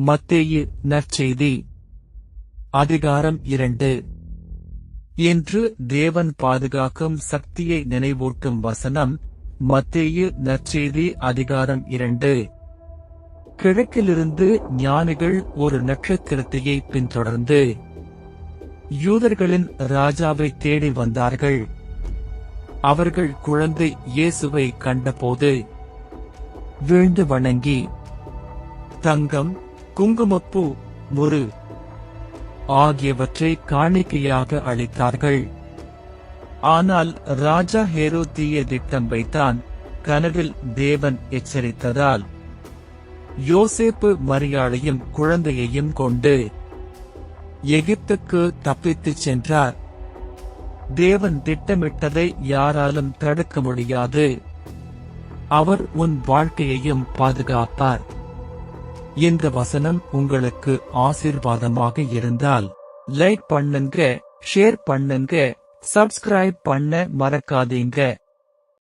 மத்தேயு நற்செய்தி அதிகாரம் 2. இன்று தேவன் பாதுகாக்கும் சக்தியை நினைவூட்டும் வசனம். மத்தேயு நற்செய்தி அதிகாரம் 2. கிழக்கிலிருந்து ஞானிகள் ஒரு நட்சத்திரத்தையை பின்தொடர்ந்து யூதர்களின் ராஜாவை தேடி வந்தார்கள். அவர்கள் குழந்தை இயேசுவை கண்டபோது வீழ்ந்து வணங்கி தங்கம், குங்குமப்பூ, முறு ஆகியவற்றை காணிக்கையாக அளித்தார்கள். ஆனால் ராஜா ஹேரோதிய திட்டம் வைத்தான். கனவில் தேவன் எச்சரித்ததால் யோசேப்பு மரியாளையும் குழந்தையையும் கொண்டு எகிப்துக்கு தப்பித்துச் சென்றார். தேவன் திட்டமிட்டதை யாராலும் தடுக்க முடியாது. அவர் உன் வாழ்க்கையையும் பாதுகாப்பார். இந்த வசனம் உங்களுக்கு ஆசீர்வாதமாக இருந்தால் லைக் பண்ணுங்க, ஷேர் பண்ணுங்க, சப்ஸ்கிரைப் பண்ண மறக்காதீங்க.